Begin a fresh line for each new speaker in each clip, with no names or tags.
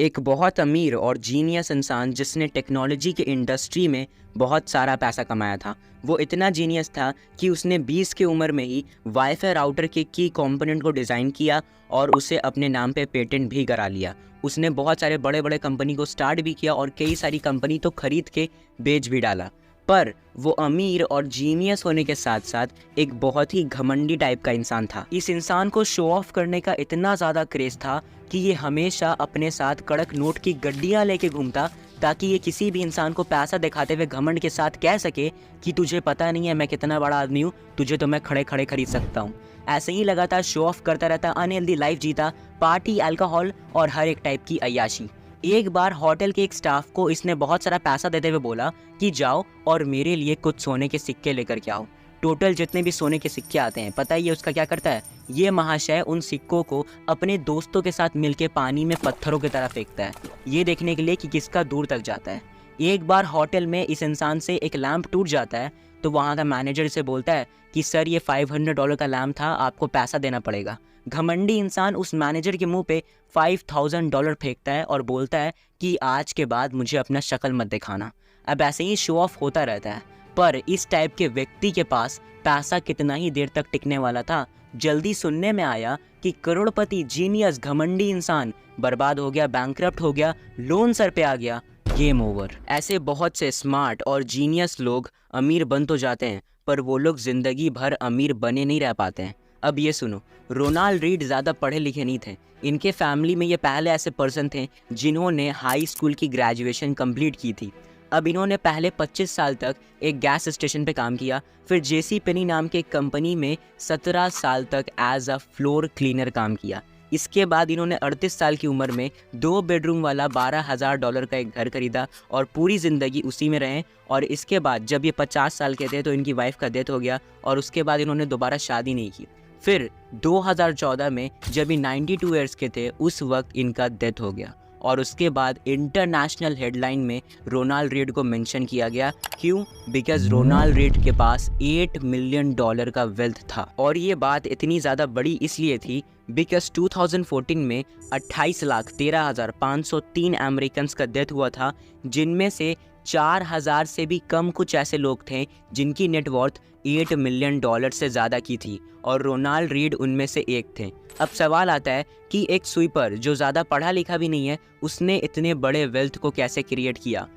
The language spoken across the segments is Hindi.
एक बहुत अमीर और जीनियस इंसान जिसने टेक्नोलॉजी के इंडस्ट्री में बहुत सारा पैसा कमाया था। वो इतना जीनियस था कि उसने 20 की उम्र में ही वाईफाई राउटर के की कंपोनेंट को डिज़ाइन किया और उसे अपने नाम पे पेटेंट भी करा लिया। उसने बहुत सारे बड़े बड़े कंपनी को स्टार्ट भी किया और कई सारी कंपनी तो खरीद के बेच भी डाला। पर वो अमीर और जीनियस होने के साथ साथ एक बहुत ही घमंडी टाइप का इंसान था। इस इंसान को शो ऑफ करने का इतना ज़्यादा क्रेज़ था कि ये हमेशा अपने साथ कड़क नोट की गड्डियाँ लेके घूमता, ताकि ये किसी भी इंसान को पैसा दिखाते हुए घमंड के साथ कह सके कि तुझे पता नहीं है मैं कितना बड़ा आदमी हूँ, तुझे तो मैं खड़े खड़े खरीद सकता हूँ। ऐसे ही लगातार शो ऑफ करता रहता, अनहेल्दी लाइफ जीता, पार्टी, अल्कोहल और हर एक टाइप की अय्याशी। एक बार होटल के एक स्टाफ को इसने बहुत सारा पैसा देते हुए बोला कि जाओ और मेरे लिए कुछ सोने के सिक्के लेकर के आओ। टोटल जितने भी सोने के सिक्के आते हैं, पता है ये उसका क्या करता है? ये महाशय उन सिक्कों को अपने दोस्तों के साथ मिलके पानी में पत्थरों की तरह फेंकता है, ये देखने के लिए कि किसका दूर तक जाता है। एक बार होटल में इस इंसान से एक लैंप टूट जाता है, तो वहाँ का मैनेजर इसे बोलता है कि सर ये $500 का लैंप था, आपको पैसा देना पड़ेगा। घमंडी इंसान उस मैनेजर के मुंह पे $5000 फेंकता है और बोलता है कि आज के बाद मुझे अपना शक्ल मत दिखाना। अब ऐसे ही शो ऑफ होता रहता है, पर इस टाइप के व्यक्ति के पास पैसा कितना ही देर तक टिकने वाला था। जल्दी सुनने में आया कि करोड़पति जीनियस घमंडी इंसान बर्बाद हो गया, बैंकरप्ट हो गया, लोन सर पे आ गया, गेम ओवर। ऐसे बहुत से स्मार्ट और जीनियस लोग अमीर बन तो जाते हैं, पर वो लोग जिंदगी भर अमीर बने नहीं रह पाते हैं। अब ये सुनो, रोनाल्ड रीड ज़्यादा पढ़े लिखे नहीं थे। इनके फैमिली में ये पहले ऐसे पर्सन थे जिन्होंने हाई स्कूल की ग्रेजुएशन कंप्लीट की थी। अब इन्होंने पहले 25 साल तक एक गैस स्टेशन पे काम किया, फिर जेसी पेनी नाम के एक कंपनी में 17 साल तक एज अ फ्लोर क्लीनर काम किया। इसके बाद इन्होंने 38 साल की उम्र में 2 बेडरूम वाला $12,000 का एक घर खरीदा और पूरी ज़िंदगी उसी में रहे। और इसके बाद जब ये 50 साल के थे तो इनकी वाइफ का डेथ हो गया और उसके बाद इन्होंने दोबारा शादी नहीं की। फिर 2014 में जब ये 92 ईयर्स के थे उस वक्त इनका डेथ हो गया और उसके बाद इंटरनेशनल हेडलाइन में रोनाल्ड रीड को मेंशन किया गया। क्यों? बिकॉज रोनाल्ड रीड के पास $8 मिलियन का वेल्थ था। और ये बात इतनी ज़्यादा बड़ी इसलिए थी बिकॉज 2014 में 28,13,503 अमेरिकन का डेथ हुआ था, जिनमें से 4000 से भी कम कुछ ऐसे लोग थे जिनकी नेटवर्थ $8 मिलियन से ज़्यादा की थी, और रोनाल्ड रीड उनमें से एक थे। अब सवाल आता है कि एक स्वीपर जो ज़्यादा पढ़ा लिखा भी नहीं है, उसने इतने बड़े वेल्थ को कैसे क्रिएट किया?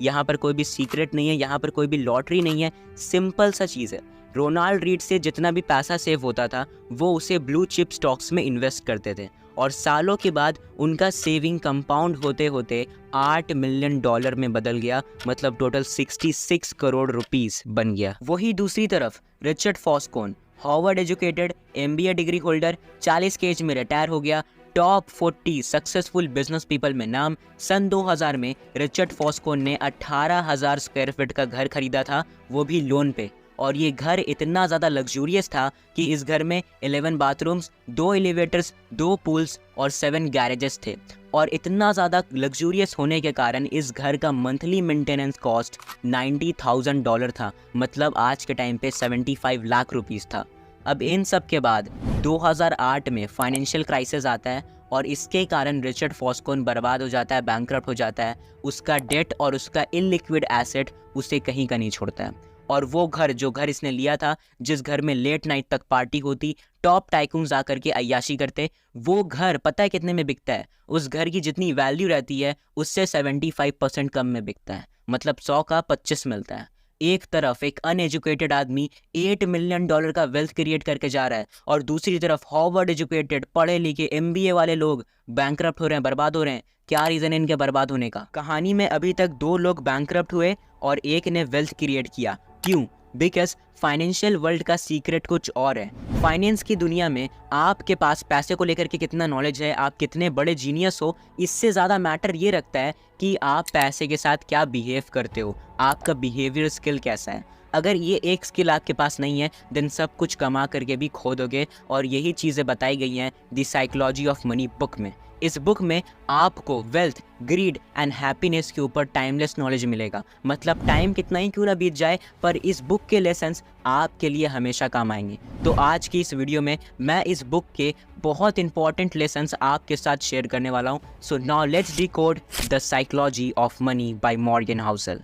यहाँ पर कोई भी सीक्रेट नहीं है, यहाँ पर कोई भी लॉटरी नहीं है, सिंपल सा चीज़ है। रोनाल्ड रीड से जितना भी पैसा सेव होता था वो उसे ब्लू चिप स्टॉक्स में इन्वेस्ट करते थे, और सालों के बाद उनका सेविंग कंपाउंड होते होते $8 मिलियन में बदल गया, मतलब टोटल 66 करोड़ रुपीस बन गया। वही दूसरी तरफ Richard Foscone, Harvard educated, MBA degree holder, 40 के एज में रिटायर हो गया, टॉप 40 सक्सेसफुल बिजनेस पीपल में नाम। सन 2000 में रिचर्ड फॉस्कोन ने 18,000 स्क्वायर फीट का घर खरीदा था, वो भी लोन पे। और ये घर इतना ज़्यादा लग्जूरियस था कि इस घर में 11 बाथरूम्स, 2 एलिवेटर्स, 2 पूल्स और 7 गैरेजेस थे। और इतना ज़्यादा लग्जूरियस होने के कारण इस घर का मंथली मेंटेनेंस कॉस्ट $90,000 था, मतलब आज के टाइम पे 75 लाख रुपीस था। अब इन सब के बाद 2008 में फाइनेंशियल क्राइसिस आता है और इसके कारण रिचर्ड फॉस्कोन बर्बाद हो जाता है, बैंकरप्ट हो जाता है। उसका डेट और उसका इलिक्विड एसेट उसे कहीं का नहीं छोड़ता है। और वो घर, जो घर इसने लिया था, जिस घर में लेट नाइट तक पार्टी होती, टॉप टाइकून्स आकर के अय्याशी करते, वो घर पता है कितने में बिकता है? उस घर की जितनी वैल्यू रहती है उससे 75% कम में बिकता है, मतलब 100 का 25 मिलता है। एक तरफ एक अनएजुकेटेड आदमी $8 मिलियन का वेल्थ क्रिएट करके जा रहा है, और दूसरी तरफ हार्वर्ड एजुकेटेड, पढ़े लिखे, MBA वाले लोग बैंकरप्ट हो रहे हैं, बर्बाद हो रहे हैं। क्या रीज़न है इनके बर्बाद होने का? कहानी में अभी तक 2 लोग बैंकरप्ट हुए और एक ने वेल्थ क्रिएट किया। क्यों? बिकॉज फाइनेंशियल वर्ल्ड का सीक्रेट कुछ और है। फाइनेंस की दुनिया में आपके पास पैसे को लेकर के कितना नॉलेज है, आप कितने बड़े जीनियस हो, इससे ज़्यादा मैटर ये रखता है कि आप पैसे के साथ क्या बिहेव करते हो, आपका बिहेवियर स्किल कैसा है। अगर ये एक स्किल आपके पास नहीं है देन सब कुछ कमा करके भी खो दोगे। और यही चीज़ें बताई गई हैं the psychology of money book में। इस बुक में आपको वेल्थ, ग्रीड एंड हैप्पीनेस के ऊपर टाइमलेस नॉलेज मिलेगा। मतलब टाइम कितना ही क्यों ना बीत जाए, पर इस बुक के लेसन्स आपके लिए हमेशा काम आएंगे। तो आज की इस वीडियो में मैं इस बुक के बहुत इंपॉर्टेंट लेसन्स आपके साथ शेयर करने वाला हूँ। So now let's decode the psychology of money by Morgan Housel.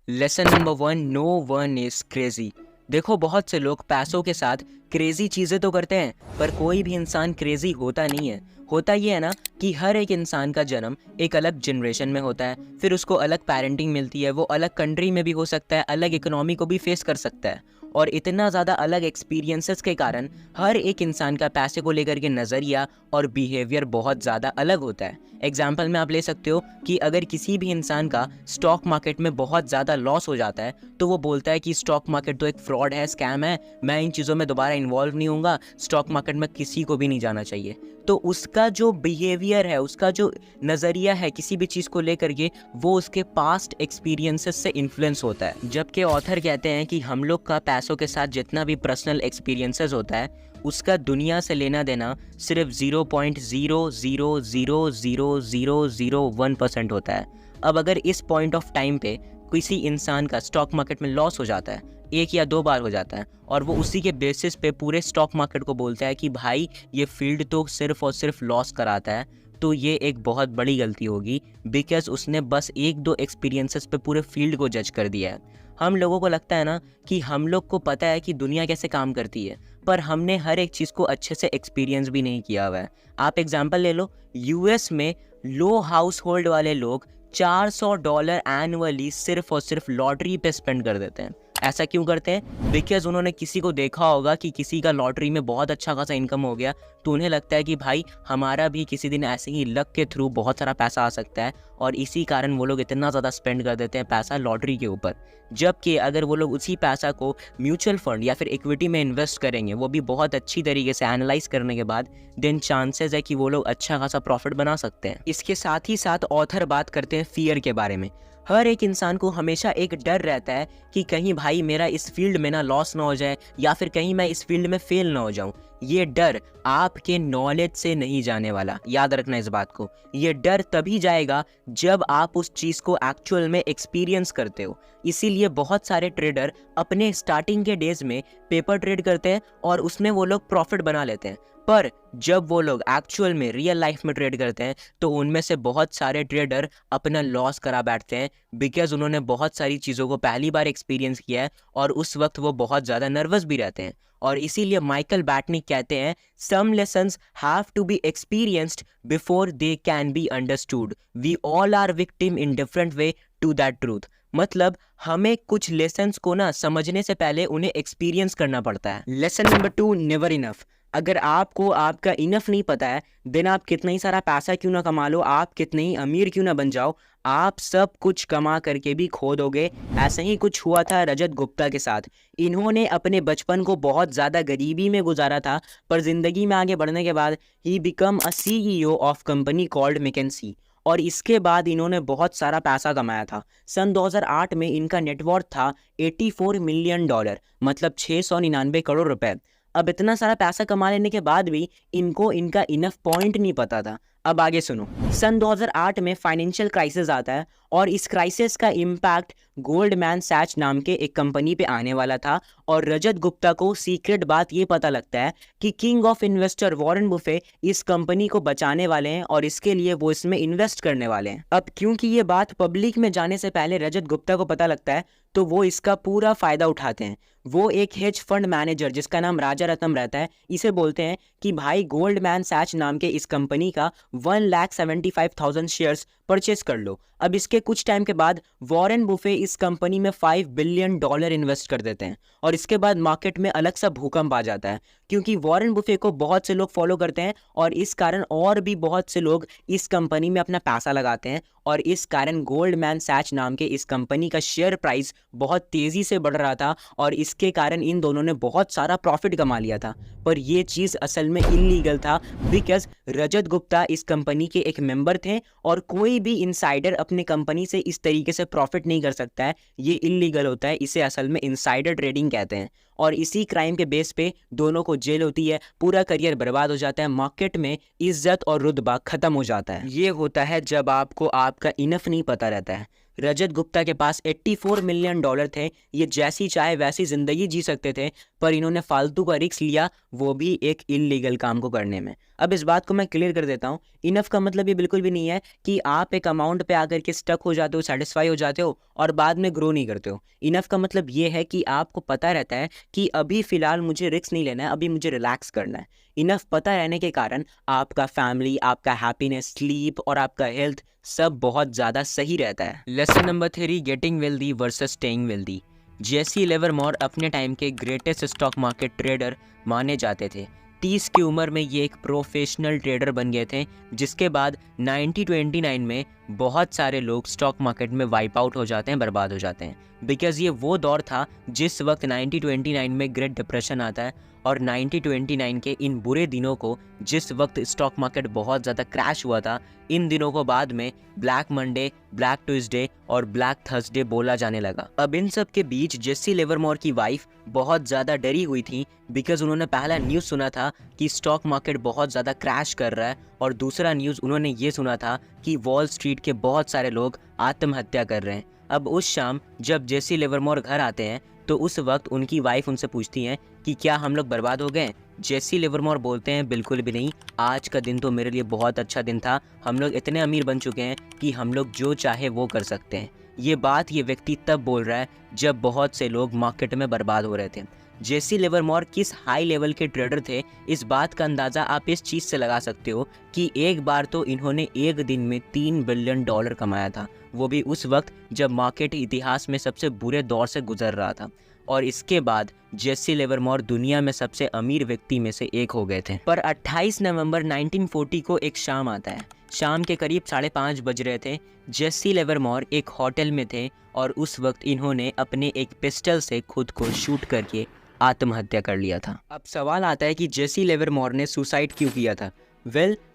Lesson number 1, no one is crazy. देखो, बहुत से लोग पैसों के साथ क्रेजी चीज़ें तो करते हैं, पर कोई भी इंसान क्रेजी होता नहीं है। होता ये है ना कि हर एक इंसान का जन्म एक अलग जनरेशन में होता है, फिर उसको अलग पेरेंटिंग मिलती है, वो अलग कंट्री में भी हो सकता है, अलग इकोनॉमी को भी फेस कर सकता है, और इतना ज़्यादा अलग एक्सपीरियंसेस के कारण हर एक इंसान का पैसे को लेकर के नज़रिया और बिहेवियर बहुत ज़्यादा अलग होता है। एग्जाम्पल में आप ले सकते हो कि अगर किसी भी इंसान का स्टॉक मार्केट में बहुत ज़्यादा लॉस हो जाता है तो वो बोलता है कि स्टॉक मार्केट तो एक फ्रॉड है, स्कैम है, मैं इन चीज़ों में दोबारा इन्वॉल्व नहीं होऊंगा, स्टॉक मार्केट में किसी को भी नहीं जाना चाहिए। तो उसका जो बिहेवियर है, उसका जो नज़रिया है किसी भी चीज़ को लेकर के, वो उसके पास्ट एक्सपीरियंसेस से इन्फ्लुएंस होता है। जबकि ऑथर कहते हैं कि हम लोग का पैसों के साथ जितना भी पर्सनल एक्सपीरियंसेस होता है उसका दुनिया से लेना देना सिर्फ 0.000001% होता है। अब अगर इस पॉइंट ऑफ टाइम पे किसी इंसान का स्टॉक मार्केट में लॉस हो जाता है, 1 या 2 बार हो जाता है, और वो उसी के बेसिस पे पूरे स्टॉक मार्केट को बोलता है कि भाई ये फील्ड तो सिर्फ और सिर्फ लॉस कराता है, तो ये एक बहुत बड़ी गलती होगी, बिकॉज उसने बस 1-2 एक्सपीरियंसेस पे पूरे फील्ड को जज कर दिया है। हम लोगों को लगता है ना कि हम लोग को पता है कि दुनिया कैसे काम करती है, पर हमने हर एक चीज़ को अच्छे से एक्सपीरियंस भी नहीं किया हुआ है। आप एग्जांपल ले लो, यूएस में लो हाउस होल्ड वाले लोग $400 एनुअली सिर्फ और सिर्फ लॉटरी पे स्पेंड कर देते हैं। ऐसा क्यों करते हैं? बिकॉज उन्होंने किसी को देखा होगा कि किसी का लॉटरी में बहुत अच्छा खासा इनकम हो गया, तो उन्हें लगता है कि भाई हमारा भी किसी दिन ऐसे ही लक के थ्रू बहुत सारा पैसा आ सकता है, और इसी कारण वो लोग इतना ज़्यादा स्पेंड कर देते हैं पैसा लॉटरी के ऊपर। जबकि अगर वो लोग उसी पैसा को म्यूचुअल फंड या फिर इक्विटी में इन्वेस्ट करेंगे, वो भी बहुत अच्छी तरीके से एनालाइज करने के बाद, देन चांसेस है कि वो लोग अच्छा खासा प्रॉफिट बना सकते हैं। इसके साथ ही साथ ऑथर बात करते हैं फियर के बारे में। हर एक इंसान को हमेशा एक डर रहता है कि कहीं भाई मेरा इस फील्ड में ना लॉस ना हो जाए, या फिर कहीं मैं इस फील्ड में फेल ना हो जाऊं। ये डर आपके नॉलेज से नहीं जाने वाला, याद रखना इस बात को। ये डर तभी जाएगा जब आप उस चीज़ को एक्चुअल में एक्सपीरियंस करते हो। इसीलिए बहुत सारे ट्रेडर अपने स्टार्टिंग के डेज में पेपर ट्रेड करते हैं और उसमें वो लोग प्रॉफिट बना लेते हैं, पर जब वो लोग एक्चुअल में रियल लाइफ में ट्रेड करते हैं तो उनमें से बहुत सारे ट्रेडर अपना लॉस करा बैठते हैं, बिकॉज उन्होंने बहुत सारी चीज़ों को पहली बार एक्सपीरियंस किया है और उस वक्त वो बहुत ज़्यादा नर्वस भी रहते हैं। और इसीलिए माइकल बैटनिक कहते हैं, some lessons have to be experienced before they can be understood, we all are victim in different way to that truth. मतलब हमें कुछ लेसन्स को ना समझने से पहले उन्हें एक्सपीरियंस करना पड़ता है। Lesson number 2, never enough. अगर आपको आपका इनफ नहीं पता है, देन आप कितना ही सारा पैसा क्यों ना कमा लो, आप कितने ही अमीर क्यों ना बन जाओ, आप सब कुछ कमा करके भी खो दोगे। ऐसा ही कुछ हुआ था रजत गुप्ता के साथ। इन्होंने अपने बचपन को बहुत ज़्यादा गरीबी में गुजारा था, पर ज़िंदगी में आगे बढ़ने के बाद he become a CEO of company called McKinsey, और इसके बाद इन्होंने बहुत सारा पैसा कमाया था। सन 2008 में इनका नेटवर्थ था $84 मिलियन, मतलब 699 करोड़ रुपए। अब इतना सारा पैसा कमा लेने के बाद भी इनको इनका इनफ पॉइंट नहीं पता था। अब आगे सुनो, सन 2008 में फाइनेंशियल क्राइसिस आता है, और इस क्राइसिस का इम्पैक्ट गोल्डमैन सैच नाम के एक कंपनी पे आने वाला था, और रजत गुप्ता को सीक्रेट बात ये पता लगता है कि king of investor Warren Buffett इस कंपनी को बचाने वाले हैं और इसके लिए वो इसमें इन्वेस्ट करने वाले हैं। अब क्योंकि ये बात पब्लिक में जाने से पहले रजत गुप्ता को पता लगता है, तो वो इसका पूरा फायदा उठाते हैं। वो एक हेज फंड मैनेजर जिसका नाम राजा रत्नम रहता है, इसे बोलते हैं कि भाई गोल्डमैन सैच नाम के इस कंपनी का 1,75,000 शेयर्स परचेस कर लो। अब इसके कुछ टाइम के बाद वॉरेन बुफे इस कंपनी में $5 बिलियन इन्वेस्ट कर देते हैं, और इसके बाद मार्केट में अलग सा भूकंप आ जाता है, क्योंकि वॉरेन बुफे को बहुत से लोग फॉलो करते हैं, और इस कारण और भी बहुत से लोग इस कंपनी में अपना पैसा लगाते हैं, और इस कारण गोल्डमैन सैच नाम के इस कंपनी का शेयर प्राइस बहुत तेज़ी से बढ़ रहा था, और इसके कारण इन दोनों ने बहुत सारा प्रॉफिट कमा लिया था। पर ये चीज़ असल में इलीगल था, बिकॉज रजत गुप्ता इस कंपनी के एक मेंबर थे, और कोई कोई भी इनसाइडर अपनी कंपनी से इस तरीके से प्रॉफिट नहीं कर सकता है, ये इलीगल होता है, इसे असल में इनसाइडर ट्रेडिंग कहते हैं। और इसी क्राइम के बेस पे दोनों को जेल होती है, पूरा करियर बर्बाद हो जाता है, मार्केट में इज्जत और रुतबा खत्म हो जाता है। ये होता है जब आपको आपका इनफ नहीं पता रहता है। रजत गुप्ता के पास $84 मिलियन थे, ये जैसी चाहे वैसी ज़िंदगी जी सकते थे, पर इन्होंने फालतू का रिस्क लिया, वो भी एक इलीगल काम को करने में। अब इस बात को मैं क्लियर कर देता हूँ, इनफ का मतलब ये बिल्कुल भी नहीं है कि आप एक अमाउंट पे आकर के स्टक हो जाते हो, सेटिस्फाई हो जाते हो और बाद में ग्रो नहीं करते हो। इनफ का मतलब ये है कि आपको पता रहता है कि अभी फ़िलहाल मुझे रिस्क नहीं लेना है, अभी मुझे रिलैक्स करना है। इनफ पता रहने के कारण आपका फैमिली, आपका हैप्पीनेस, स्लीप और आपका हेल्थ सब बहुत ज़्यादा सही रहता है। Lesson number 3, getting wealthy versus staying wealthy. Jesse Livermore अपने टाइम के ग्रेटेस्ट स्टॉक मार्केट ट्रेडर माने जाते थे। 30 की उम्र में ये एक प्रोफेशनल ट्रेडर बन गए थे, जिसके बाद 1929 में बहुत सारे लोग स्टॉक मार्केट में वाइप आउट हो जाते हैं, बर्बाद हो जाते हैं। बिकॉज ये वो दौर था जिस वक्त 1929 में ग्रेट डिप्रेशन आता है, और 1929 के इन बुरे दिनों को, जिस वक्त स्टॉक मार्केट बहुत ज़्यादा क्रैश हुआ था, इन दिनों को बाद में ब्लैक मंडे, ब्लैक ट्यूसडे और ब्लैक थर्सडे बोला जाने लगा। अब इन सब के बीच जेसी लिवरमोर की वाइफ बहुत ज़्यादा डरी हुई थी, बिकॉज उन्होंने पहला न्यूज़ सुना था कि स्टॉक मार्केट बहुत ज़्यादा क्रैश कर रहा है, और दूसरा न्यूज़ उन्होंने ये सुना था कि वॉल स्ट्रीट के बहुत सारे लोग आत्महत्या कर रहे हैं। अब उस शाम जब जेसी लिवरमोर घर आते हैं, तो उस वक्त उनकी वाइफ उनसे पूछती हैं कि क्या हम लोग बर्बाद हो गए? जेसी लिवरमोर बोलते हैं बिल्कुल भी नहीं, आज का दिन तो मेरे लिए बहुत अच्छा दिन था, हम लोग इतने अमीर बन चुके हैं कि हम लोग जो चाहे वो कर सकते हैं। ये बात ये व्यक्ति तब बोल रहा है जब बहुत से लोग मार्केट में बर्बाद हो रहे थे। जेसी लिवरमोर किस हाई लेवल के ट्रेडर थे, इस बात का अंदाज़ा आप इस चीज़ से लगा सकते हो कि एक बार तो इन्होंने एक दिन में $3 बिलियन कमाया था, वो भी उस वक्त जब मार्केट इतिहास में सबसे बुरे दौर से गुजर रहा था। और इसके बाद जेसी लिवरमोर दुनिया में सबसे अमीर व्यक्ति में से एक हो गए थे। पर 28 नवंबर 1940 को एक शाम आता है। शाम के करीब 5:30 बज रहे थे। जेसी लिवरमोर एक होटल में थे और उस वक्त इन्होंने अपने एक पिस्टल से खुद को शूट करके आत्महत्या कर लिया था। अब सवाल आता है कि जेसी लिवरमोर ने सुसाइड क्यों किया था?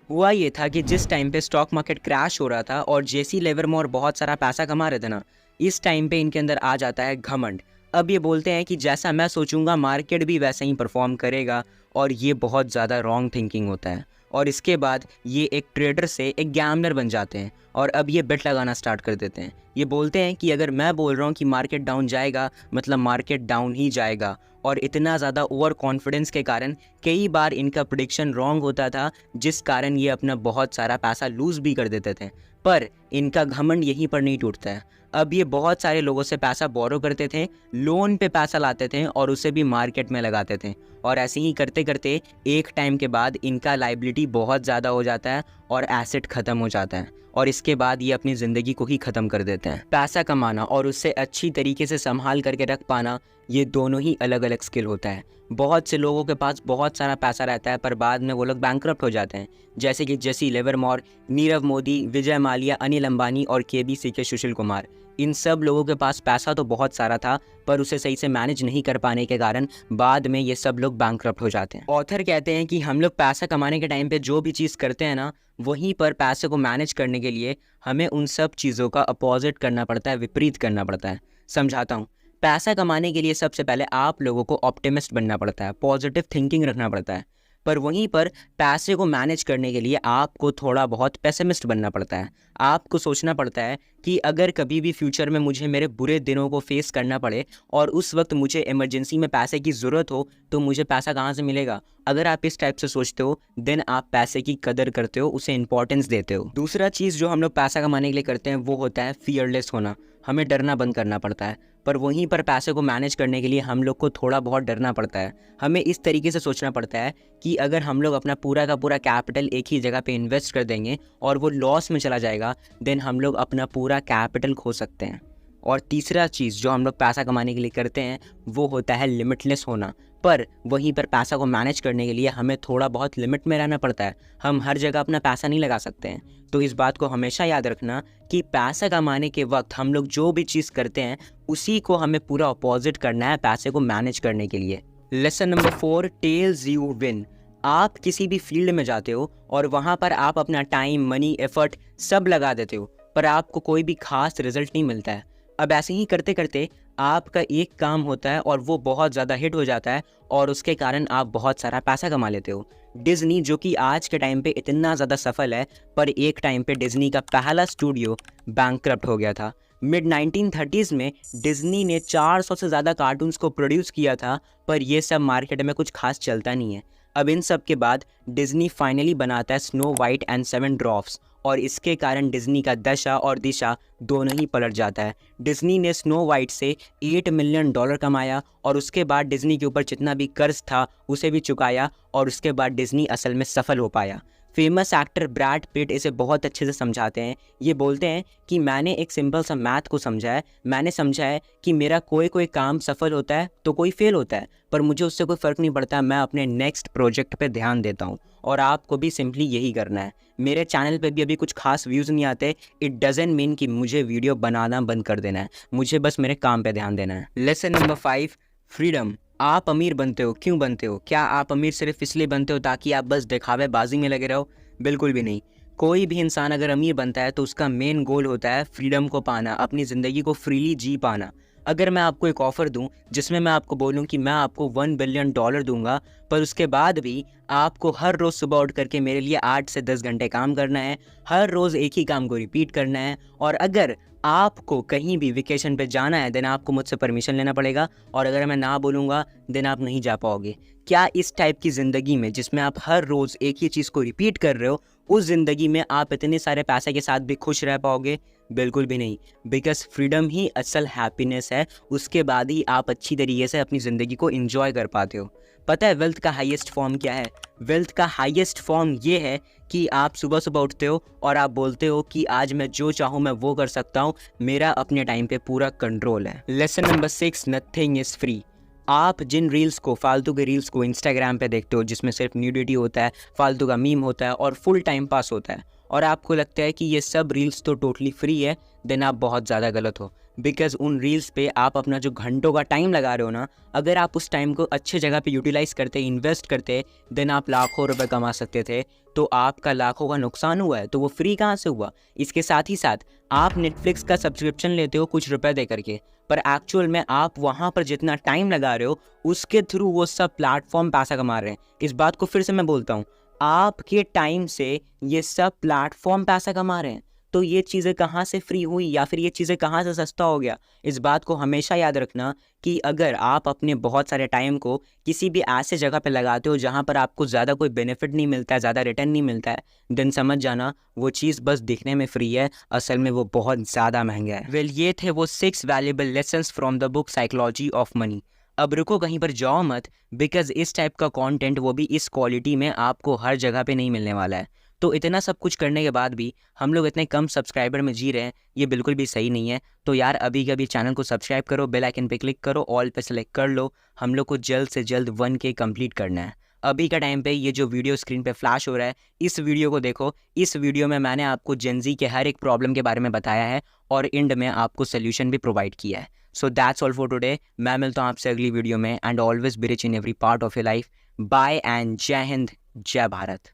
हुआ ये था कि जिस टाइम पे स्टॉक मार्केट क्रैश हो रहा था और जेसी लिवरमोर बहुत सारा पैसा कमा रहे थे ना, इस टाइम पे इनके अंदर आ जाता है घमंड। अब ये बोलते हैं कि जैसा मैं सोचूंगा मार्केट भी वैसा ही परफॉर्म करेगा, और ये बहुत ज़्यादा रॉन्ग थिंकिंग होता है। और इसके बाद ये एक ट्रेडर से एक गैम्बलर बन जाते हैं, और अब ये बेट लगाना स्टार्ट कर देते हैं। ये बोलते हैं कि अगर मैं बोल रहा हूँ कि मार्केट डाउन जाएगा, मतलब मार्केट डाउन ही जाएगा। और इतना ज़्यादा ओवर कॉन्फिडेंस के कारण कई बार इनका प्रेडिक्शन रॉन्ग होता था, जिस कारण ये अपना बहुत सारा पैसा लूज़ भी कर देते थे। पर इनका घमंड यहीं पर नहीं टूटता है। अब ये बहुत सारे लोगों से पैसा बोरो करते थे, लोन पे पैसा लाते थे और उसे भी मार्केट में लगाते थे, और ऐसे ही करते करते एक टाइम के बाद इनका लाइबिलिटी बहुत ज़्यादा हो जाता है और एसेट ख़त्म हो जाता है, और इसके बाद ये अपनी ज़िंदगी को ही ख़त्म कर देते हैं। पैसा कमाना और उससे अच्छी तरीके से संभाल करके रख पाना, ये दोनों ही अलग अलग स्किल होता है। बहुत से लोगों के पास बहुत सारा पैसा रहता है, पर बाद में वो लोग बैंकरप्ट हो जाते हैं, जैसे कि जेसी लिवरमोर, नीरव मोदी, विजय माल्या, अनिल अंबानी और केबीसी के सुशील कुमार। इन सब लोगों के पास पैसा तो बहुत सारा था, पर उसे सही से मैनेज नहीं कर पाने के कारण बाद में ये सब लोग बैंकरप्ट हो जाते हैं। ऑथर कहते हैं कि हम लोग पैसा कमाने के टाइम पे जो भी चीज़ करते हैं ना, वहीं पर पैसे को मैनेज करने के लिए हमें उन सब चीज़ों का अपोजिट करना पड़ता है, विपरीत करना पड़ता है। समझाता हूँ। पैसा कमाने के लिए सबसे पहले आप लोगों को ऑप्टिमिस्ट बनना पड़ता है, पॉजिटिव थिंकिंग रखना पड़ता है। पर वहीं पर पैसे को मैनेज करने के लिए आपको थोड़ा बहुत पेसिमिस्ट बनना पड़ता है। आपको सोचना पड़ता है कि अगर कभी भी फ्यूचर में मुझे मेरे बुरे दिनों को फेस करना पड़े और उस वक्त मुझे इमरजेंसी में पैसे की ज़रूरत हो, तो मुझे पैसा कहाँ से मिलेगा। अगर आप इस टाइप से सोचते हो, देन आप पैसे की कदर करते हो, उसे इंपॉर्टेंस देते हो। दूसरा चीज़ जो हम लोग पैसा कमाने के लिए करते हैं वो होता है फियरलेस होना। हमें डरना बंद करना पड़ता है, पर वहीं पर पैसे को मैनेज करने के लिए हम लोग को थोड़ा बहुत डरना पड़ता है। हमें इस तरीके से सोचना पड़ता है कि अगर हम लोग अपना पूरा का पूरा कैपिटल एक ही जगह पे इन्वेस्ट कर देंगे और वो लॉस में चला जाएगा, देन हम लोग अपना पूरा कैपिटल खो सकते हैं। और तीसरा चीज़ जो हम लोग पैसा कमाने के लिए करते हैं वो होता है लिमिटलेस होना। पर वहीं पर पैसा को मैनेज करने के लिए हमें थोड़ा बहुत लिमिट में रहना पड़ता है। हम हर जगह अपना पैसा नहीं लगा सकते हैं। तो इस बात को हमेशा याद रखना कि पैसा कमाने के वक्त हम लोग जो भी चीज़ करते हैं उसी को हमें पूरा अपोजिट करना है पैसे को मैनेज करने के लिए। Lesson number 4, tells you win. आप किसी भी फील्ड में जाते हो और वहाँ पर आप अपना टाइम, मनी, एफर्ट सब लगा देते हो, पर आपको कोई भी खास रिजल्ट नहीं मिलता है। अब ऐसे ही करते करते आपका एक काम होता है और वो बहुत ज़्यादा हिट हो जाता है और उसके कारण आप बहुत सारा पैसा कमा लेते हो। डिज़नी, जो कि आज के टाइम पे इतना ज़्यादा सफल है, पर एक टाइम पे डिज़नी का पहला स्टूडियो बैंकक्रप्ट हो गया था। मिड 1930s में डिज़नी ने 400 से ज़्यादा कार्टून्स को प्रोड्यूस किया था, पर ये सब मार्केट में कुछ खास चलता नहीं है। अब इन सब के बाद डिज़नी फाइनली बनाता है snow white and seven dwarfs, और इसके कारण डिज़नी का दशा और दिशा दोनों ही पलट जाता है। डिज़नी ने स्नो वाइट से $8 मिलियन कमाया और उसके बाद डिज़नी के ऊपर जितना भी कर्ज था उसे भी चुकाया, और उसके बाद डिज़नी असल में सफल हो पाया। फेमस एक्टर ब्रैड पिट इसे बहुत अच्छे से समझाते हैं। ये बोलते हैं कि मैंने एक सिंपल सा मैथ को समझा है। मैंने समझा है कि मेरा कोई काम सफल होता है तो कोई फेल होता है, पर मुझे उससे कोई फ़र्क नहीं पड़ता। मैं अपने नेक्स्ट प्रोजेक्ट पे ध्यान देता हूँ, और आपको भी सिंपली यही करना है। मेरे चैनल पे भी अभी कुछ खास व्यूज़ नहीं आते, इट डज़न्ट मीन कि मुझे वीडियो बनाना बंद कर देना है। मुझे बस मेरे काम पे ध्यान देना है। Lesson number 5, freedom. आप अमीर बनते हो, क्यों बनते हो? क्या आप अमीर सिर्फ इसलिए बनते हो ताकि आप बस दिखावेबाजी में लगे रहो? बिल्कुल भी नहीं। कोई भी इंसान अगर अमीर बनता है तो उसका मेन गोल होता है फ्रीडम को पाना, अपनी ज़िंदगी को फ्रीली जी पाना। अगर मैं आपको एक ऑफ़र दूं जिसमें मैं आपको बोलूं कि मैं आपको $1 बिलियन दूंगा, पर उसके बाद भी आपको हर रोज़ सुबह उठ करके मेरे लिए 8 से 10 घंटे काम करना है, हर रोज़ एक ही काम को रिपीट करना है, और अगर आपको कहीं भी वेकेशन पे जाना है देन आपको मुझसे परमिशन लेना पड़ेगा, और अगर मैं ना बोलूँगा देन आप नहीं जा पाओगे। क्या इस टाइप की ज़िंदगी में, जिसमें आप हर रोज़ एक ही चीज़ को रिपीट कर रहे हो, उस ज़िंदगी में आप इतने सारे पैसे के साथ भी खुश रह पाओगे? बिल्कुल भी नहीं। बिकॉज़ फ्रीडम ही असल हैप्पीनेस है, उसके बाद ही आप अच्छी तरीके से अपनी ज़िंदगी को एंजॉय कर पाते हो। पता है वेल्थ का हाईएस्ट फॉर्म क्या है? वेल्थ का हाईएस्ट फॉर्म ये है कि आप सुबह-सुबह उठते हो और आप बोलते हो कि आज मैं जो चाहूँ मैं वो कर सकता हूँ, मेरा अपने टाइम पे पूरा कंट्रोल है। Lesson number 6, nothing is free. आप जिन रील्स को, फालतू के रील्स को इंस्टाग्राम पे देखते हो जिसमें सिर्फ न्यूडिटी होता है, फालतू का मीम होता है और फुल टाइम पास होता है, और आपको लगता है कि ये सब रील्स तो टोटली फ्री है, देन आप बहुत ज़्यादा गलत हो। बिकॉज़ उन रील्स पे आप अपना जो घंटों का टाइम लगा रहे हो ना, अगर आप उस टाइम को अच्छे जगह पे यूटिलाइज़ करते, इन्वेस्ट करते, देन आप लाखों रुपए कमा सकते थे। तो आपका लाखों का नुकसान हुआ है, तो वो फ्री कहाँ से हुआ? इसके साथ ही साथ आप नेटफ्लिक्स का सब्सक्रिप्शन लेते हो कुछ रुपए दे करके, पर एक्चुअल में आप वहाँ पर जितना टाइम लगा रहे हो उसके थ्रू वो सब प्लेटफॉर्म पैसा कमा रहे हैं। इस बात को फिर से मैं बोलता हूँ, आपके टाइम से ये सब प्लेटफॉर्म पैसा कमा रहे हैं। तो ये चीज़ें कहाँ से फ्री हुई, या फिर ये चीज़ें कहाँ से सस्ता हो गया? इस बात को हमेशा याद रखना कि अगर आप अपने बहुत सारे टाइम को किसी भी ऐसे जगह पे लगाते हो जहाँ पर आपको ज़्यादा कोई बेनिफिट नहीं मिलता है, ज़्यादा रिटर्न नहीं मिलता है, देन समझ जाना वो चीज़ बस दिखने में फ्री है, असल में वो बहुत ज़्यादा महंगा है। वेल, ये थे वो 6 valuable lessons from the book psychology of money. अब रुको, कहीं पर जाओ मत, बिकॉज़ इस टाइप का कंटेंट, वो भी इस क्वालिटी में, आपको हर जगह पे नहीं मिलने वाला है। तो इतना सब कुछ करने के बाद भी हम लोग इतने कम सब्सक्राइबर में जी रहे हैं, ये बिल्कुल भी सही नहीं है। तो यार अभी के अभी चैनल को सब्सक्राइब करो, बेल आइकन पे क्लिक करो, ऑल पे सेलेक्ट कर लो। हम लोग को जल्द से जल्द 1K कंप्लीट करना है। अभी का टाइम पे ये जो वीडियो स्क्रीन पे फ्लैश हो रहा है, इस वीडियो को देखो। इस वीडियो में मैंने आपको जेनजी के हर एक प्रॉब्लम के बारे में बताया है और एंड में आपको सोल्यूशन भी प्रोवाइड किया है। So that's all for today. मैं मिलता हूँ आपसे अगली वीडियो में, and always be rich in every part of your life. Bye and जय हिंद, जय भारत।